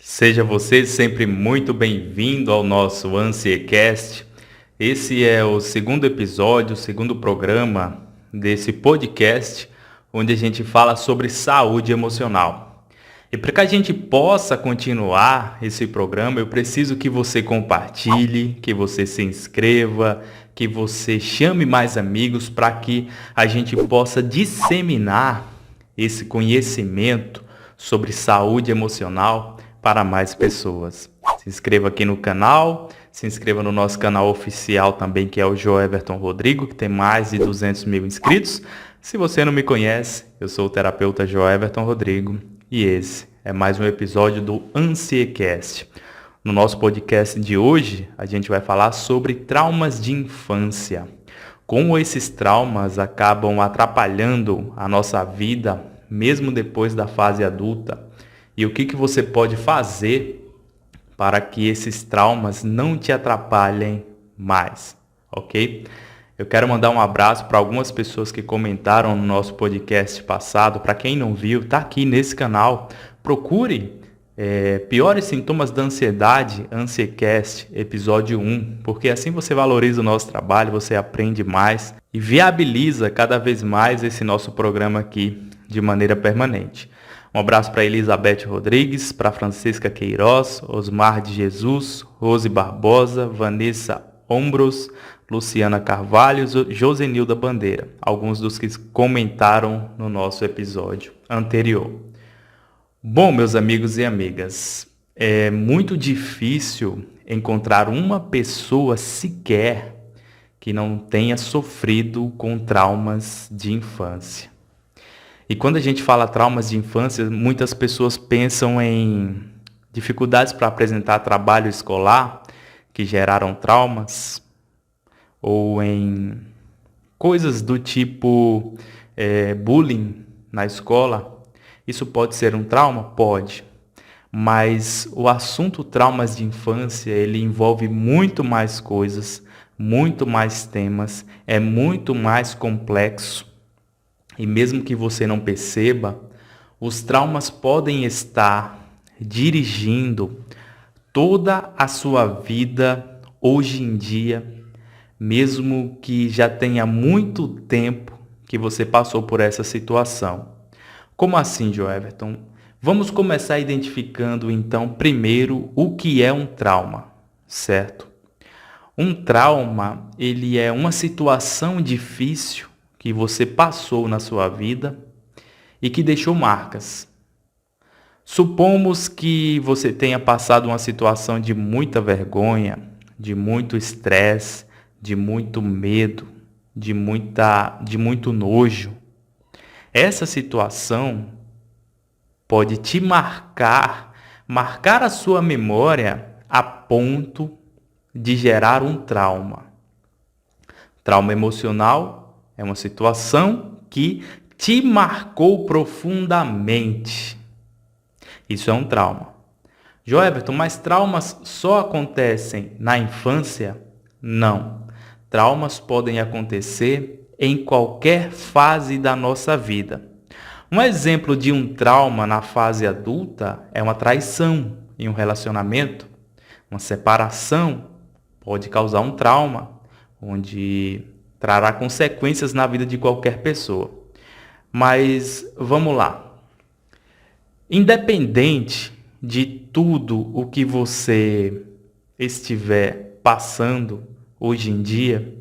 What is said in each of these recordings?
Seja você sempre muito bem-vindo ao nosso Ansiecast. Esse é o segundo episódio, o segundo programa desse podcast, onde a gente fala sobre saúde emocional. E para que a gente possa continuar esse programa, eu preciso que você compartilhe, que você se inscreva, que você chame mais amigos para que a gente possa disseminar esse conhecimento sobre saúde emocional para mais pessoas. Se inscreva aqui no canal, se inscreva no nosso canal oficial também, que é o Joeverton Rodrigo, que tem mais de 200 mil inscritos. Se você não me conhece, eu sou o terapeuta Joeverton Rodrigo e esse é mais um episódio do Ansiecast. No nosso podcast de hoje, a gente vai falar sobre traumas de infância. Como esses traumas acabam atrapalhando a nossa vida, mesmo depois da fase adulta. E o que você pode fazer para que esses traumas não te atrapalhem mais, ok? Eu quero mandar um abraço para algumas pessoas que comentaram no nosso podcast passado. Para quem não viu, tá aqui nesse canal. Procure Piores Sintomas da Ansiedade, Ansiecast, episódio 1, porque assim você valoriza o nosso trabalho, você aprende mais e viabiliza cada vez mais esse nosso programa aqui de maneira permanente. Um abraço para Elizabeth Rodrigues, para Francisca Queiroz, Osmar de Jesus, Rose Barbosa, Vanessa Ombros, Luciana Carvalho, Josenilda Bandeira, alguns dos que comentaram no nosso episódio anterior. Bom, meus amigos e amigas, é muito difícil encontrar uma pessoa sequer que não tenha sofrido com traumas de infância. E quando a gente fala traumas de infância, muitas pessoas pensam em dificuldades para apresentar trabalho escolar que geraram traumas, ou em coisas do tipo bullying na escola. Isso pode ser um trauma? Pode. Mas o assunto traumas de infância, ele envolve muito mais coisas, muito mais temas, é muito mais complexo. E mesmo que você não perceba, os traumas podem estar dirigindo toda a sua vida hoje em dia, mesmo que já tenha muito tempo que você passou por essa situação. Como assim, Joeverton? Vamos começar identificando então primeiro o que é um trauma, certo? Um trauma, ele é uma situação difícil que você passou na sua vida e que deixou marcas. Supomos que você tenha passado uma situação de muita vergonha, de muito estresse, de muito medo, de muito nojo. Essa situação pode te marcar a sua memória a ponto de gerar um trauma. Trauma emocional é uma situação que te marcou profundamente. Isso é um trauma. Joeverton, mas traumas só acontecem na infância? Não. Traumas podem acontecer em qualquer fase da nossa vida. Um exemplo de um trauma na fase adulta é uma traição em um relacionamento. Uma separação pode causar um trauma, onde trará consequências na vida de qualquer pessoa. Mas vamos lá. Independente de tudo o que você estiver passando hoje em dia,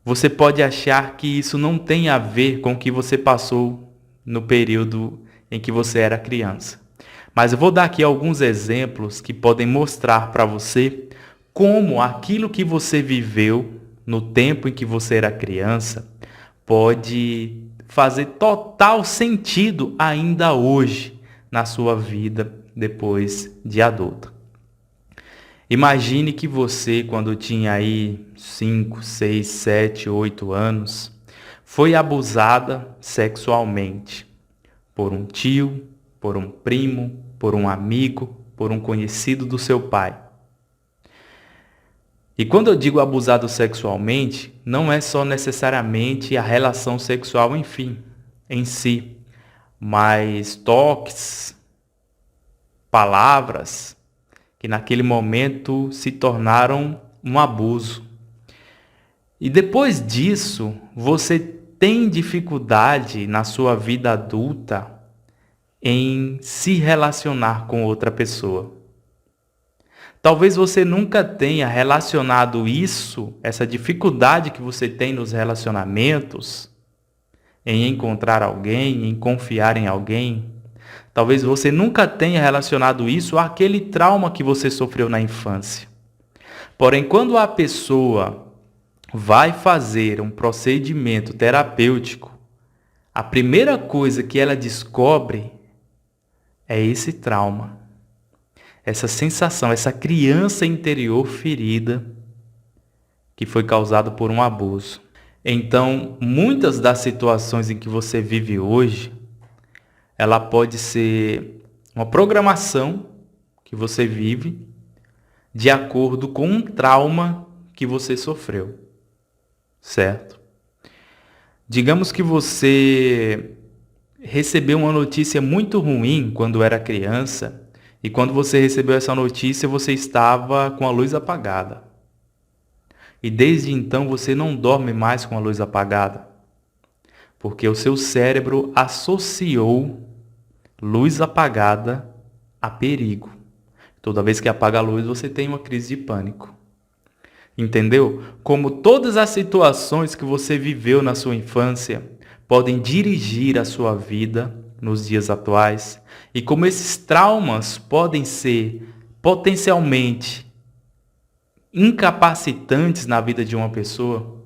você pode achar que isso não tem a ver com o que você passou no período em que você era criança. Mas eu vou dar aqui alguns exemplos que podem mostrar para você como aquilo que você viveu no tempo em que você era criança pode fazer total sentido ainda hoje na sua vida depois de adulta. Imagine que você, quando tinha aí 5, 6, 7, 8 anos, foi abusada sexualmente por um tio, por um primo, por um amigo, por um conhecido do seu pai. E quando eu digo abusado sexualmente, não é só necessariamente a relação sexual em si, mas toques, palavras que naquele momento se tornaram um abuso. E depois disso, você tem dificuldade na sua vida adulta em se relacionar com outra pessoa. Talvez você nunca tenha relacionado isso, essa dificuldade que você tem nos relacionamentos, em encontrar alguém, em confiar em alguém. Talvez você nunca tenha relacionado isso àquele trauma que você sofreu na infância. Porém, quando a pessoa vai fazer um procedimento terapêutico, a primeira coisa que ela descobre é esse trauma, essa sensação, essa criança interior ferida que foi causada por um abuso. Então, muitas das situações em que você vive hoje, ela pode ser uma programação que você vive de acordo com um trauma que você sofreu, certo? Digamos que você recebeu uma notícia muito ruim quando era criança, e quando você recebeu essa notícia, você estava com a luz apagada. E desde então você não dorme mais com a luz apagada, porque o seu cérebro associou luz apagada a perigo. Toda vez que apaga a luz, você tem uma crise de pânico. Entendeu? Como todas as situações que você viveu na sua infância podem dirigir a sua vida nos dias atuais, e como esses traumas podem ser potencialmente incapacitantes na vida de uma pessoa,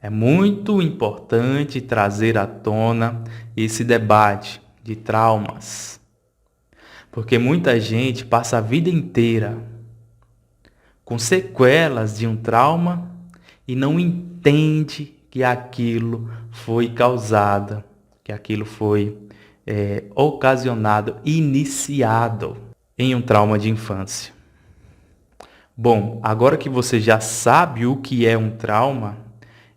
é muito importante trazer à tona esse debate de traumas. Porque muita gente passa a vida inteira com sequelas de um trauma e não entende que aquilo foi causado, que aquilo foi ocasionado, iniciado em um trauma de infância. Bom, agora que você já sabe o que é um trauma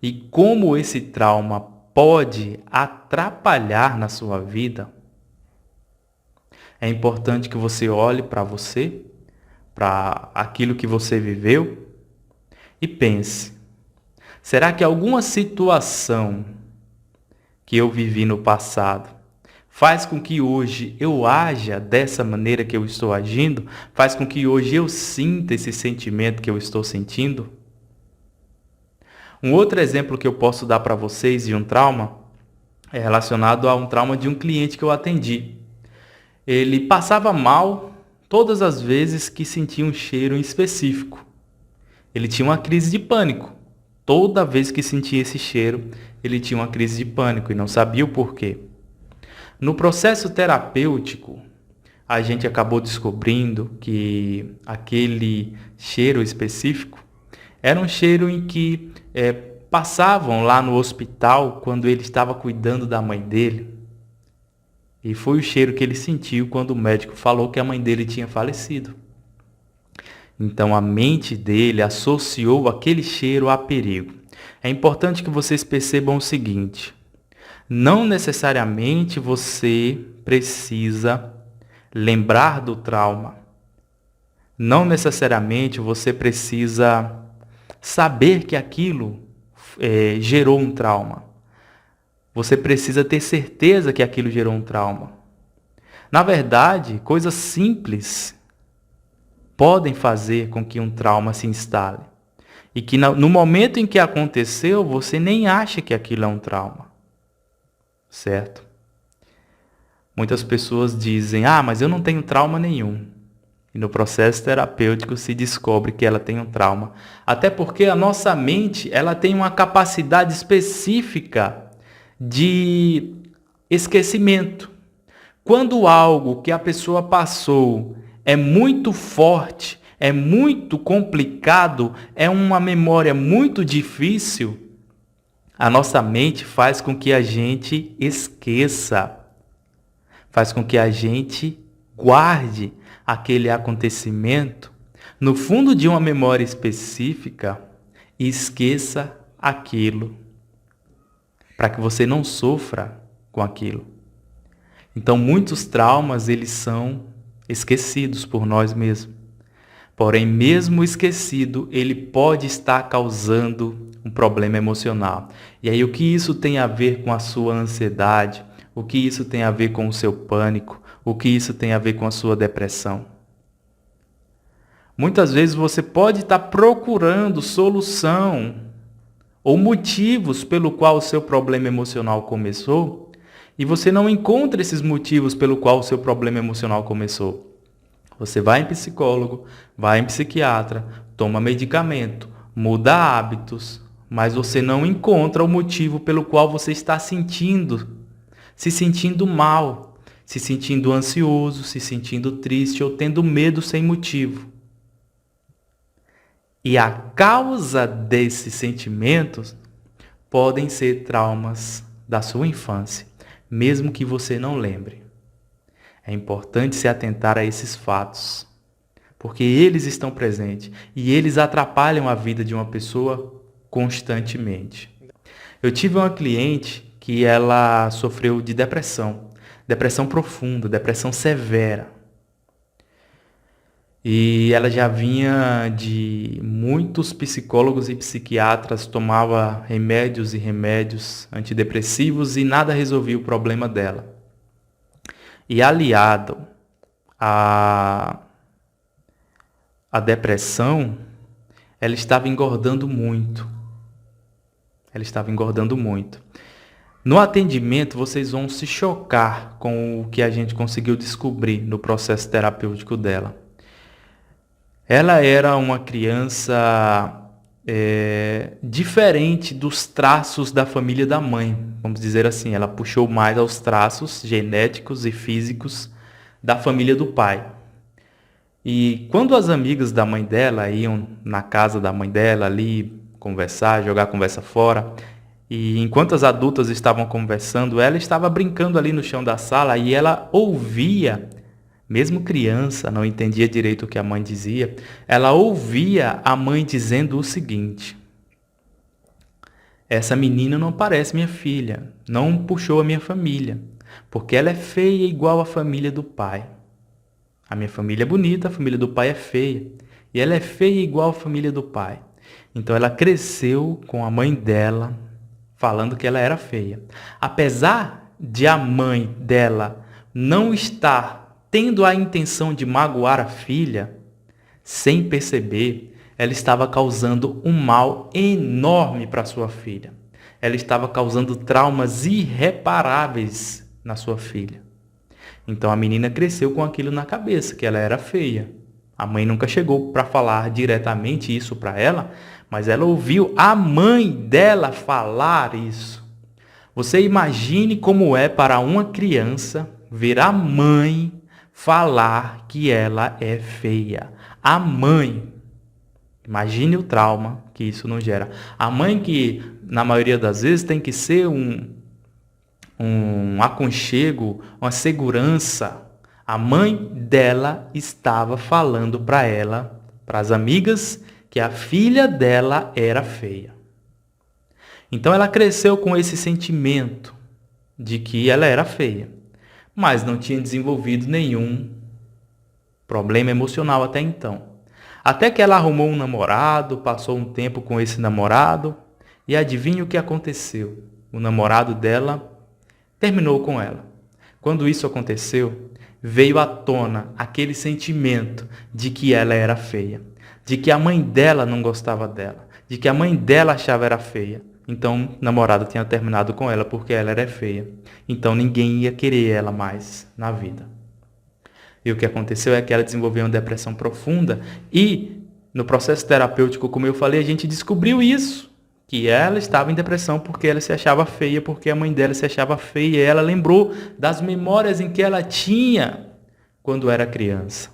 e como esse trauma pode atrapalhar na sua vida, é importante que você olhe para você, para aquilo que você viveu e pense: será que alguma situação que eu vivi no passado faz com que hoje eu haja dessa maneira que eu estou agindo? Faz com que hoje eu sinta esse sentimento que eu estou sentindo? Um outro exemplo que eu posso dar para vocês de um trauma é relacionado a um trauma de um cliente que eu atendi. Ele passava mal todas as vezes que sentia um cheiro em específico. Ele tinha uma crise de pânico. Toda vez que sentia esse cheiro, ele tinha uma crise de pânico e não sabia o porquê. No processo terapêutico, a gente acabou descobrindo que aquele cheiro específico era um cheiro em que passavam lá no hospital quando ele estava cuidando da mãe dele. E foi o cheiro que ele sentiu quando o médico falou que a mãe dele tinha falecido. Então a mente dele associou aquele cheiro a perigo. É importante que vocês percebam o seguinte: não necessariamente você precisa lembrar do trauma. Não necessariamente você precisa saber que aquilo gerou um trauma. Você precisa ter certeza que aquilo gerou um trauma. Na verdade, coisas simples podem fazer com que um trauma se instale. E que no momento em que aconteceu, você nem acha que aquilo é um trauma. Certo? Muitas pessoas dizem: mas eu não tenho trauma nenhum. E no processo terapêutico se descobre que ela tem um trauma. Até porque a nossa mente, ela tem uma capacidade específica de esquecimento. Quando algo que a pessoa passou é muito forte, é muito complicado, é uma memória muito difícil, a nossa mente faz com que a gente esqueça, faz com que a gente guarde aquele acontecimento no fundo de uma memória específica e esqueça aquilo, para que você não sofra com aquilo. Então, muitos traumas, eles são esquecidos por nós mesmos. Porém, mesmo esquecido, ele pode estar causando um problema emocional. E aí, o que isso tem a ver com a sua ansiedade? O que isso tem a ver com o seu pânico? O que isso tem a ver com a sua depressão? Muitas vezes você pode estar procurando solução ou motivos pelo qual o seu problema emocional começou, e você não encontra esses motivos pelo qual o seu problema emocional começou. Você vai em psicólogo, vai em psiquiatra, toma medicamento, muda hábitos, mas você não encontra o motivo pelo qual você está se sentindo mal, se sentindo ansioso, se sentindo triste ou tendo medo sem motivo. E a causa desses sentimentos podem ser traumas da sua infância, mesmo que você não lembre. É importante se atentar a esses fatos, porque eles estão presentes e eles atrapalham a vida de uma pessoa constantemente. Eu tive uma cliente que ela sofreu de depressão profunda, depressão severa. E ela já vinha de muitos psicólogos e psiquiatras, tomava remédios e remédios antidepressivos e nada resolvia o problema dela. E aliado à depressão, ela estava engordando muito. No atendimento, vocês vão se chocar com o que a gente conseguiu descobrir no processo terapêutico dela. Ela era uma criança diferente dos traços da família da mãe, vamos dizer assim. Ela puxou mais aos traços genéticos e físicos da família do pai. E quando as amigas da mãe dela iam na casa da mãe dela ali conversar, jogar a conversa fora, e enquanto as adultas estavam conversando, ela estava brincando ali no chão da sala e ela ouvia. Mesmo criança, não entendia direito o que a mãe dizia, ela ouvia a mãe dizendo o seguinte: essa menina não parece minha filha, não puxou a minha família, porque ela é feia igual a família do pai. A minha família é bonita, a família do pai é feia, e ela é feia igual a família do pai. Então ela cresceu com a mãe dela falando que ela era feia. Apesar de a mãe dela não estar tendo a intenção de magoar a filha, sem perceber, ela estava causando um mal enorme para sua filha. Ela estava causando traumas irreparáveis na sua filha. Então a menina cresceu com aquilo na cabeça, que ela era feia. A mãe nunca chegou para falar diretamente isso para ela, mas ela ouviu a mãe dela falar isso. Você imagine como é para uma criança ver a mãe falar que ela é feia. A mãe, imagine o trauma que isso não gera. A mãe que, na maioria das vezes, tem que ser um aconchego, uma segurança. A mãe dela estava falando para ela, para as amigas, que a filha dela era feia. Então ela cresceu com esse sentimento de que ela era feia, mas não tinha desenvolvido nenhum problema emocional até então. Até que ela arrumou um namorado, passou um tempo com esse namorado, e adivinha o que aconteceu? O namorado dela terminou com ela. Quando isso aconteceu, veio à tona aquele sentimento de que ela era feia, de que a mãe dela não gostava dela, de que a mãe dela achava ela feia. Então, o namorado tinha terminado com ela porque ela era feia. Então, ninguém ia querer ela mais na vida. E o que aconteceu é que ela desenvolveu uma depressão profunda e, no processo terapêutico, como eu falei, a gente descobriu isso, que ela estava em depressão porque ela se achava feia, porque a mãe dela se achava feia, e ela lembrou das memórias em que ela tinha quando era criança.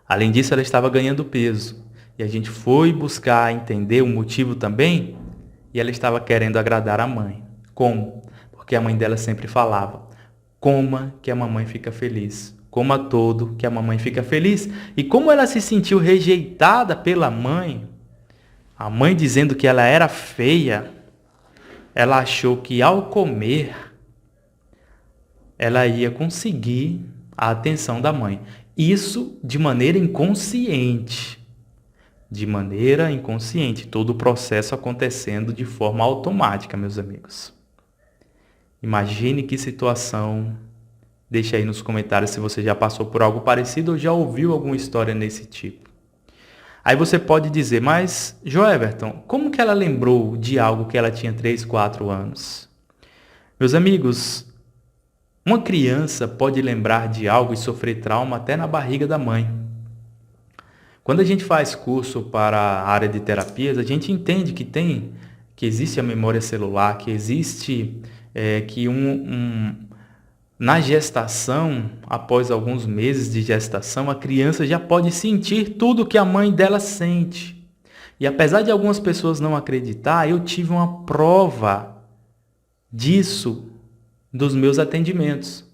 Além disso, ela estava ganhando peso, e a gente foi buscar entender o motivo também, e ela estava querendo agradar a mãe. Como? Porque a mãe dela sempre falava: coma que a mamãe fica feliz. Coma todo que a mamãe fica feliz. E como ela se sentiu rejeitada pela mãe, a mãe dizendo que ela era feia, ela achou que ao comer, ela ia conseguir a atenção da mãe. Isso de maneira inconsciente. De maneira inconsciente, todo o processo acontecendo de forma automática, meus amigos. Imagine que situação. Deixa aí nos comentários se você já passou por algo parecido ou já ouviu alguma história nesse tipo. Aí você pode dizer, mas Joeverton, como que ela lembrou de algo que ela tinha 3, 4 anos? Meus amigos, uma criança pode lembrar de algo e sofrer trauma até na barriga da mãe. Quando a gente faz curso para a área de terapias, a gente entende que existe a memória celular, que existe na gestação, após alguns meses de gestação, a criança já pode sentir tudo que a mãe dela sente. E apesar de algumas pessoas não acreditar, eu tive uma prova disso dos meus atendimentos.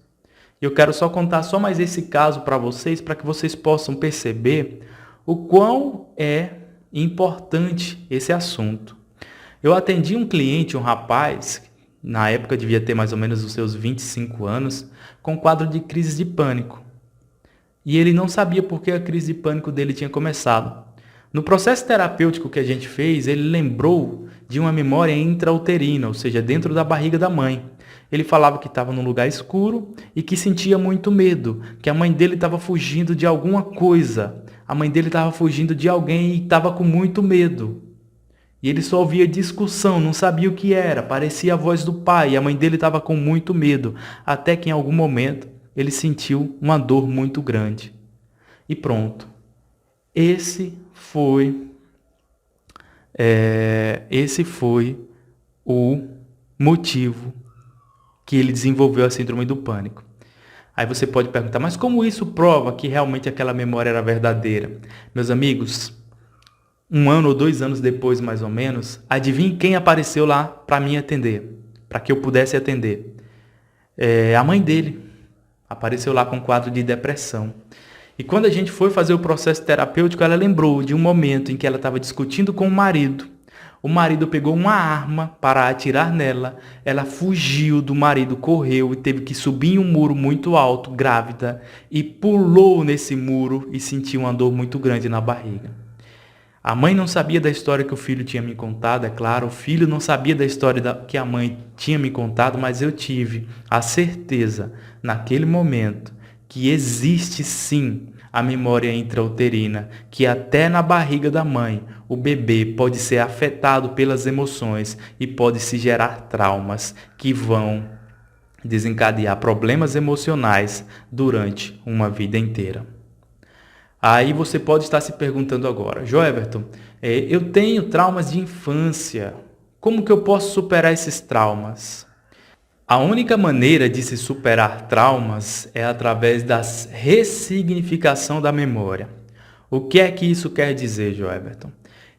Eu quero só contar só mais esse caso para que vocês possam perceber o quão é importante esse assunto. Eu atendi um cliente, um rapaz, na época devia ter mais ou menos os seus 25 anos, com quadro de crise de pânico. E ele não sabia por que a crise de pânico dele tinha começado. No processo terapêutico que a gente fez, ele lembrou de uma memória intrauterina, ou seja, dentro da barriga da mãe. Ele falava que estava num lugar escuro e que sentia muito medo, que a mãe dele estava fugindo de alguma coisa. A mãe dele estava fugindo de alguém e estava com muito medo. E ele só ouvia discussão, não sabia o que era, parecia a voz do pai, e a mãe dele estava com muito medo, até que em algum momento ele sentiu uma dor muito grande. E pronto. Esse foi o motivo que ele desenvolveu a síndrome do pânico. Aí você pode perguntar, mas como isso prova que realmente aquela memória era verdadeira? Meus amigos, 1 ano ou 2 anos depois, mais ou menos, adivinhe quem apareceu lá para mim atender, para que eu pudesse atender? A mãe dele apareceu lá com um quadro de depressão. E quando a gente foi fazer o processo terapêutico, ela lembrou de um momento em que ela estava discutindo com o marido. O marido pegou uma arma para atirar nela. Ela fugiu do marido, correu e teve que subir em um muro muito alto, grávida, e pulou nesse muro e sentiu uma dor muito grande na barriga. A mãe não sabia da história que o filho tinha me contado, é claro. O filho não sabia da história que a mãe tinha me contado, mas eu tive a certeza, naquele momento, que existe sim a memória intrauterina, que até na barriga da mãe, o bebê pode ser afetado pelas emoções e pode se gerar traumas que vão desencadear problemas emocionais durante uma vida inteira. Aí você pode estar se perguntando agora, Joeverton, eu tenho traumas de infância, como que eu posso superar esses traumas? A única maneira de se superar traumas é através da ressignificação da memória. O que é que isso quer dizer, Joeverton?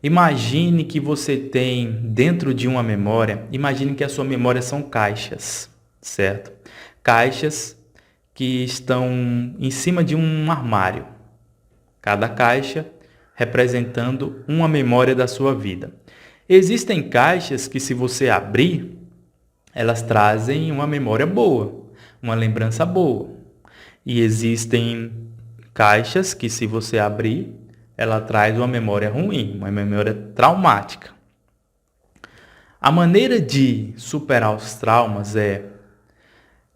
Imagine que você tem dentro de uma memória, imagine que a sua memória são caixas, certo? Caixas que estão em cima de um armário. Cada caixa representando uma memória da sua vida. Existem caixas que, se você abrir, elas trazem uma memória boa, uma lembrança boa. E existem caixas que, se você abrir, ela traz uma memória ruim, uma memória traumática. A maneira de superar os traumas é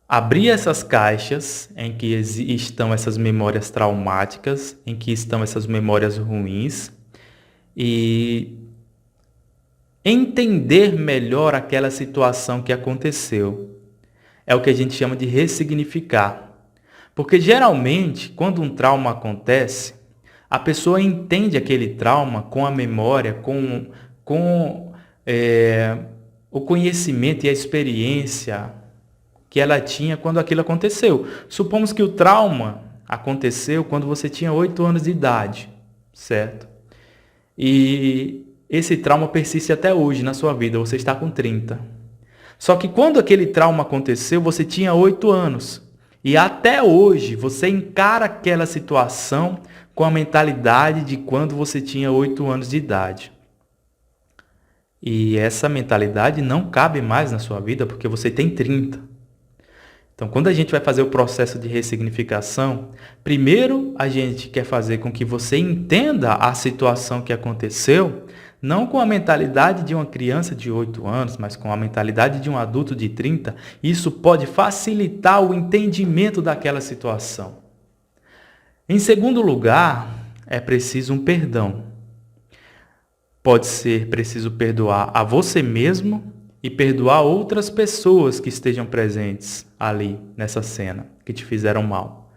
abrir essas caixas em que estão essas memórias traumáticas, em que estão essas memórias ruins, e entender melhor aquela situação que aconteceu. É o que a gente chama de ressignificar. Porque geralmente, quando um trauma acontece, a pessoa entende aquele trauma com a memória, com o conhecimento e a experiência que ela tinha quando aquilo aconteceu. Supomos que o trauma aconteceu quando você tinha 8 anos de idade, certo? E esse trauma persiste até hoje na sua vida, você está com 30. Só que quando aquele trauma aconteceu, você tinha 8 anos. E até hoje, você encara aquela situação com a mentalidade de quando você tinha 8 anos de idade. E essa mentalidade não cabe mais na sua vida porque você tem 30. Então, quando a gente vai fazer o processo de ressignificação, primeiro a gente quer fazer com que você entenda a situação que aconteceu, não com a mentalidade de uma criança de 8 anos, mas com a mentalidade de um adulto de 30. Isso pode facilitar o entendimento daquela situação. Em segundo lugar, é preciso um perdão. Pode ser preciso perdoar a você mesmo e perdoar outras pessoas que estejam presentes ali nessa cena, que te fizeram mal.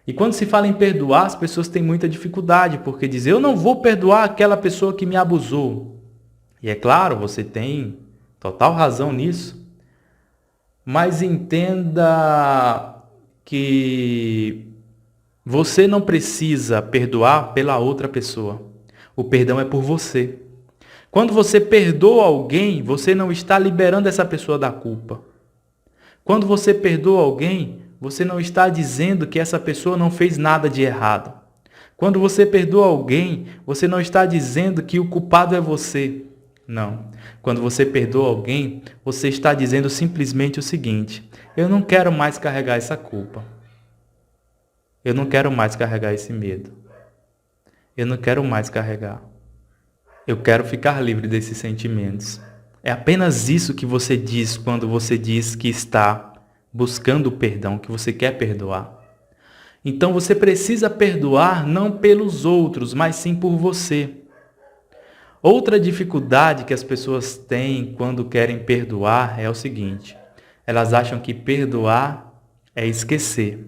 E quando se fala em perdoar, as pessoas têm muita dificuldade, porque dizem, eu não vou perdoar aquela pessoa que me abusou. E é claro, você tem total razão nisso, mas entenda que você não precisa perdoar pela outra pessoa. O perdão é por você. Quando você perdoa alguém, você não está liberando essa pessoa da culpa. Quando você perdoa alguém, você não está dizendo que essa pessoa não fez nada de errado. Quando você perdoa alguém, você não está dizendo que o culpado é você. Não. Quando você perdoa alguém, você está dizendo simplesmente o seguinte: eu não quero mais carregar essa culpa. Eu não quero mais carregar esse medo. Eu não quero mais carregar. Eu quero ficar livre desses sentimentos. É apenas isso que você diz quando você diz que está buscando o perdão, que você quer perdoar. Então você precisa perdoar não pelos outros, mas sim por você. Outra dificuldade que as pessoas têm quando querem perdoar é o seguinte: elas acham que perdoar é esquecer.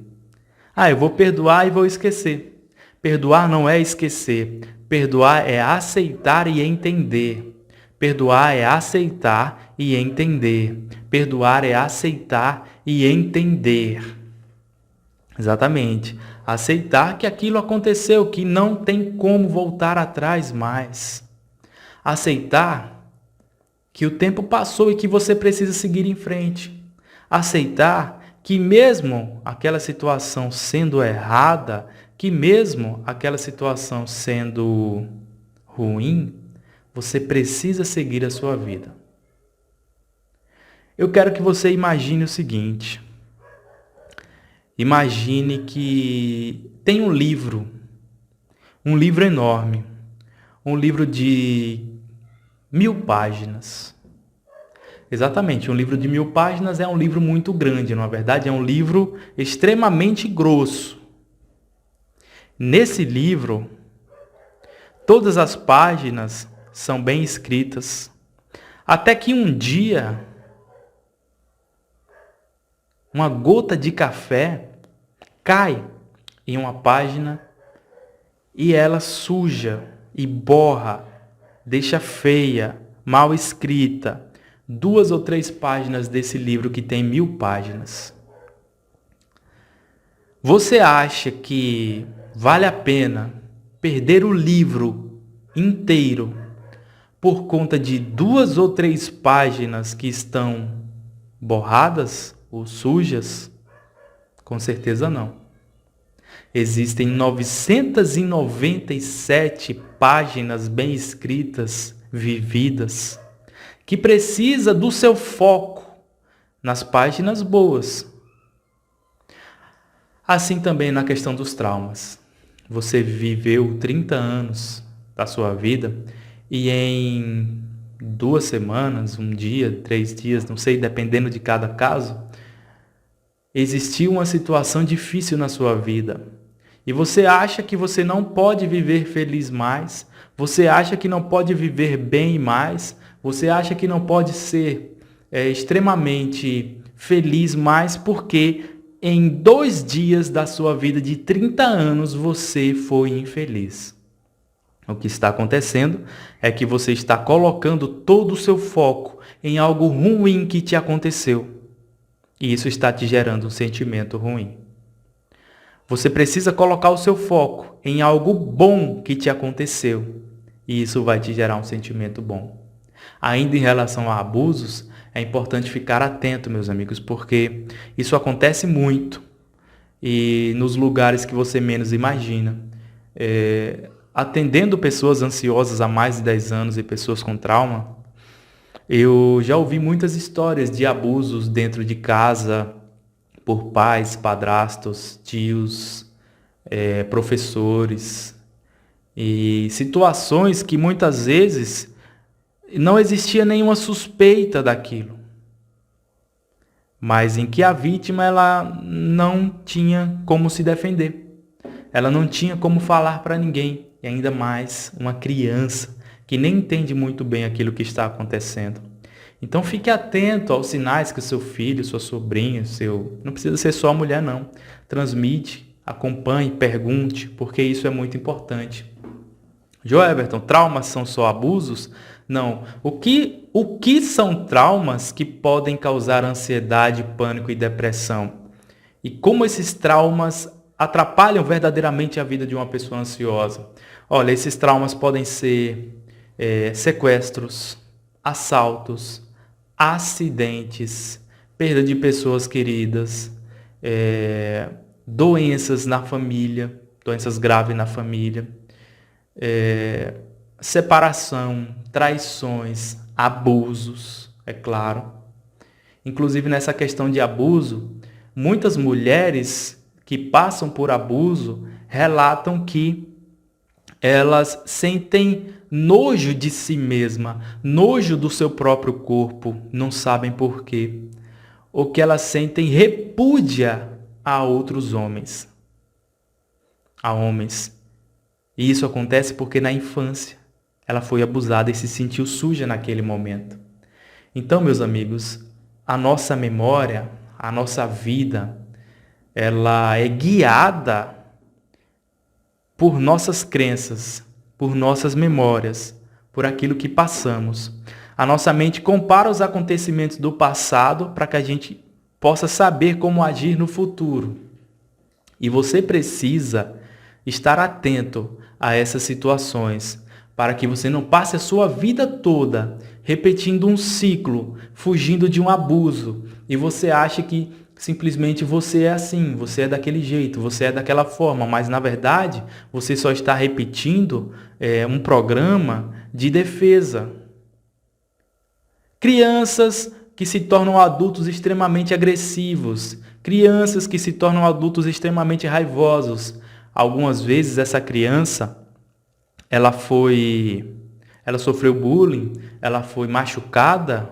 Eu vou perdoar e vou esquecer. Perdoar não é esquecer. Perdoar é aceitar e entender. Perdoar é aceitar e entender. Perdoar é aceitar e entender. Exatamente. Aceitar que aquilo aconteceu, que não tem como voltar atrás mais. Aceitar que o tempo passou e que você precisa seguir em frente. Aceitar que mesmo aquela situação sendo errada, que mesmo aquela situação sendo ruim, você precisa seguir a sua vida. Eu quero que você imagine o seguinte. Imagine que tem um livro enorme, um livro de 1000 páginas. Exatamente, um livro de 1000 páginas é um livro muito grande, na verdade é um livro extremamente grosso. Nesse livro, todas as páginas são bem escritas, até que um dia, uma gota de café cai em uma página e ela suja e borra, deixa feia, mal escrita, 2 ou 3 páginas desse livro que tem 1000 páginas. Você acha que vale a pena perder o livro inteiro por conta de 2 ou 3 páginas que estão borradas ou sujas? Com certeza não. Existem 997 páginas bem escritas, vividas, que precisa do seu foco nas páginas boas. Assim também na questão dos traumas. Você viveu 30 anos da sua vida e em 2 semanas, 1 dia, 3 dias, não sei, dependendo de cada caso, existiu uma situação difícil na sua vida. E você acha que você não pode viver feliz mais, você acha que não pode viver bem mais, você acha que não pode ser extremamente feliz mais porque em 2 dias da sua vida de 30 anos você foi infeliz. O que está acontecendo é que você está colocando todo o seu foco em algo ruim que te aconteceu. E isso está te gerando um sentimento ruim. Você precisa colocar o seu foco em algo bom que te aconteceu. E isso vai te gerar um sentimento bom. Ainda em relação a abusos, é importante ficar atento, meus amigos, porque isso acontece muito. E nos lugares que você menos imagina. Atendendo pessoas ansiosas há mais de 10 anos e pessoas com trauma, eu já ouvi muitas histórias de abusos dentro de casa, por pais, padrastos, tios, professores, e situações que muitas vezes não existia nenhuma suspeita daquilo, mas em que a vítima ela não tinha como se defender. Ela não tinha como falar para ninguém, e ainda mais uma criança que nem entende muito bem aquilo que está acontecendo. Então fique atento aos sinais que o seu filho, sua sobrinha, não precisa ser só a mulher não, transmite, acompanhe, pergunte, porque isso é muito importante. Joelberton, traumas são só abusos? Não. O que são traumas que podem causar ansiedade, pânico e depressão? E como esses traumas atrapalham verdadeiramente a vida de uma pessoa ansiosa? Olha, esses traumas podem ser sequestros, assaltos, acidentes, perda de pessoas queridas, doenças na família, doenças graves na família, separação, traições, abusos, é claro. Inclusive nessa questão de abuso, muitas mulheres que passam por abuso relatam que elas sentem nojo de si mesma, nojo do seu próprio corpo, não sabem por quê. Ou que elas sentem repúdia a outros homens, a homens. E isso acontece porque na infância ela foi abusada e se sentiu suja naquele momento. Então, meus amigos, a nossa memória, a nossa vida, ela é guiada por nossas crenças, por nossas memórias, por aquilo que passamos. A nossa mente compara os acontecimentos do passado para que a gente possa saber como agir no futuro. E você precisa estar atento a essas situações, para que você não passe a sua vida toda repetindo um ciclo, fugindo de um abuso, e você acha que simplesmente você é assim, você é daquele jeito, você é daquela forma, mas na verdade você só está repetindo um programa de defesa. Crianças que se tornam adultos extremamente agressivos, crianças que se tornam adultos extremamente raivosos. Algumas vezes essa criança, ela sofreu bullying, ela foi machucada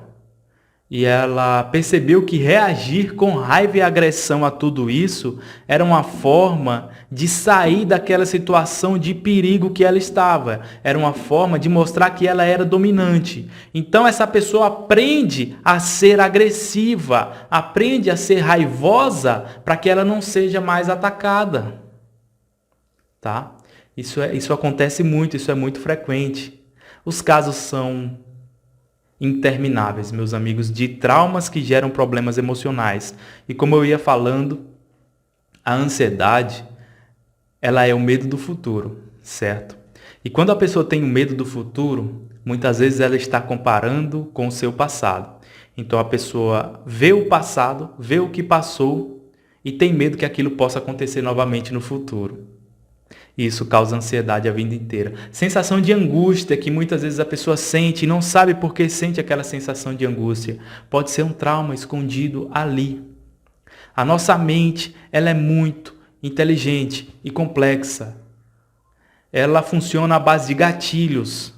e ela percebeu que reagir com raiva e agressão a tudo isso era uma forma de sair daquela situação de perigo que ela estava. Era uma forma de mostrar que ela era dominante. Então essa pessoa aprende a ser agressiva, aprende a ser raivosa para que ela não seja mais atacada. Tá? Isso acontece muito, isso é muito frequente. Os casos são intermináveis, meus amigos, de traumas que geram problemas emocionais. E como eu ia falando, a ansiedade, ela é o medo do futuro, certo? E quando a pessoa tem o medo do futuro, muitas vezes ela está comparando com o seu passado. Então a pessoa vê o passado, vê o que passou e tem medo que aquilo possa acontecer novamente no futuro. E isso causa ansiedade a vida inteira. Sensação de angústia que muitas vezes a pessoa sente e não sabe por que sente aquela sensação de angústia. Pode ser um trauma escondido ali. A nossa mente, ela é muito inteligente e complexa. Ela funciona à base de gatilhos.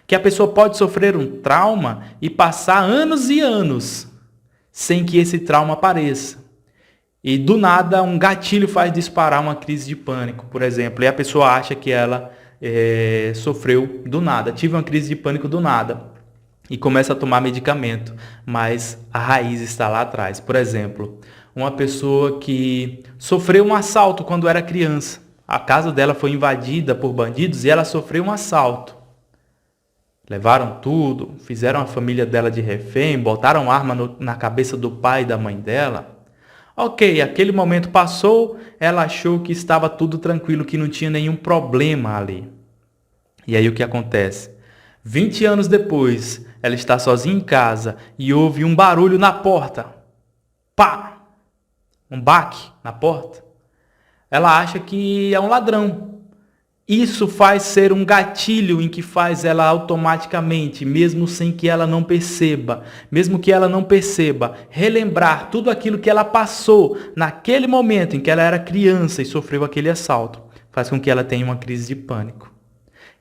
Que a pessoa pode sofrer um trauma e passar anos e anos sem que esse trauma apareça. E do nada um gatilho faz disparar uma crise de pânico, por exemplo. E a pessoa acha que ela sofreu do nada. Tive uma crise de pânico do nada. E começa a tomar medicamento. Mas a raiz está lá atrás. Por exemplo, uma pessoa que sofreu um assalto quando era criança. A casa dela foi invadida por bandidos e ela sofreu um assalto. Levaram tudo, fizeram a família dela de refém, botaram arma na cabeça do pai e da mãe dela. Ok, aquele momento passou, ela achou que estava tudo tranquilo, que não tinha nenhum problema ali. E aí o que acontece? 20 anos depois, ela está sozinha em casa e ouve um barulho na porta. Pá! Um baque na porta. Ela acha que é um ladrão. Isso faz ser um gatilho em que faz ela automaticamente, mesmo sem que ela não perceba, relembrar tudo aquilo que ela passou naquele momento em que ela era criança e sofreu aquele assalto, faz com que ela tenha uma crise de pânico.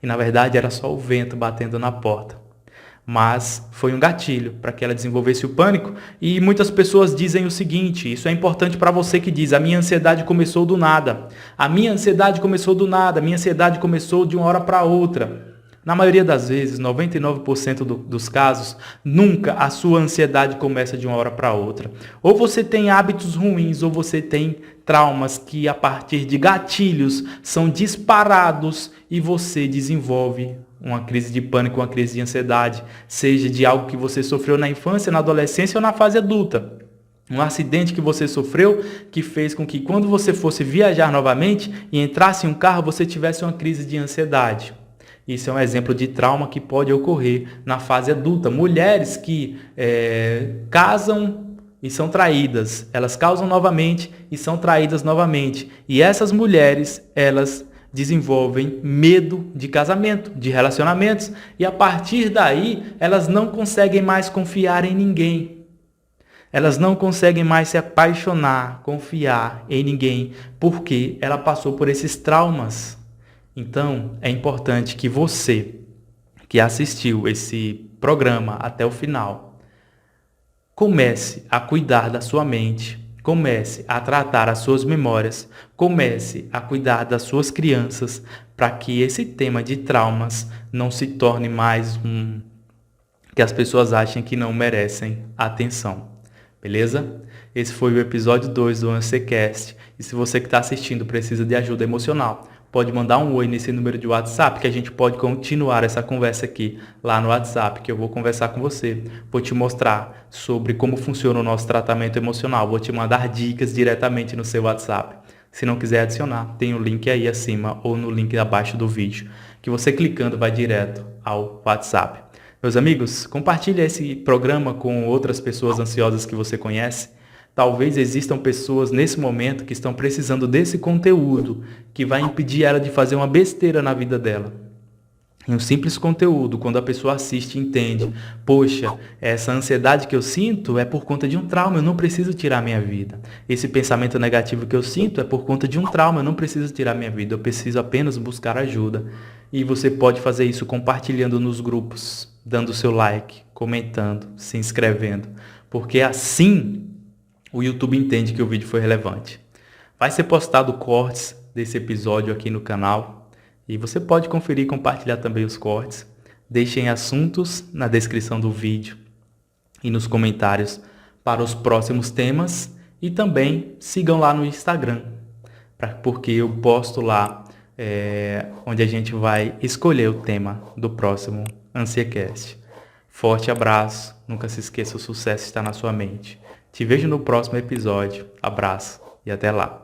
E na verdade era só o vento batendo na porta. Mas foi um gatilho para que ela desenvolvesse o pânico. E muitas pessoas dizem o seguinte, isso é importante para você que diz, a minha ansiedade começou do nada. A minha ansiedade começou do nada, a minha ansiedade começou de uma hora para outra. Na maioria das vezes, 99% dos casos, nunca a sua ansiedade começa de uma hora para outra. Ou você tem hábitos ruins, ou você tem traumas que a partir de gatilhos são disparados e você desenvolve uma crise de pânico, uma crise de ansiedade, seja de algo que você sofreu na infância, na adolescência ou na fase adulta. Um acidente que você sofreu que fez com que quando você fosse viajar novamente e entrasse em um carro, você tivesse uma crise de ansiedade. Isso é um exemplo de trauma que pode ocorrer na fase adulta. Mulheres que casam e são traídas, elas casam novamente e são traídas novamente. E essas mulheres, elas desenvolvem medo de casamento, de relacionamentos, e a partir daí elas não conseguem mais confiar em ninguém. Elas não conseguem mais se apaixonar, confiar em ninguém, porque ela passou por esses traumas. Então, é importante que você, que assistiu esse programa até o final, comece a cuidar da sua mente, comece a tratar as suas memórias, comece a cuidar das suas crianças, para que esse tema de traumas não se torne mais que as pessoas achem que não merecem atenção. Beleza? Esse foi o episódio 2 do AnsieCast. E se você que está assistindo precisa de ajuda emocional, pode mandar um oi nesse número de WhatsApp que a gente pode continuar essa conversa aqui lá no WhatsApp, que eu vou conversar com você. Vou te mostrar sobre como funciona o nosso tratamento emocional. Vou te mandar dicas diretamente no seu WhatsApp. Se não quiser adicionar, tem o link aí acima ou no link abaixo do vídeo, que você clicando vai direto ao WhatsApp. Meus amigos, compartilhe esse programa com outras pessoas ansiosas que você conhece. Talvez existam pessoas nesse momento que estão precisando desse conteúdo que vai impedir ela de fazer uma besteira na vida dela. E um simples conteúdo, quando a pessoa assiste e entende, poxa, essa ansiedade que eu sinto é por conta de um trauma, eu não preciso tirar minha vida. Esse pensamento negativo que eu sinto é por conta de um trauma, eu não preciso tirar minha vida, eu preciso apenas buscar ajuda. E você pode fazer isso compartilhando nos grupos, dando seu like, comentando, se inscrevendo, porque assim o YouTube entende que o vídeo foi relevante. Vai ser postado cortes desse episódio aqui no canal e você pode conferir e compartilhar também os cortes. Deixem assuntos na descrição do vídeo e nos comentários para os próximos temas e também sigam lá no Instagram, porque eu posto lá onde a gente vai escolher o tema do próximo AnsieCast. Forte abraço, nunca se esqueça, o sucesso está na sua mente. Te vejo no próximo episódio. Abraço e até lá.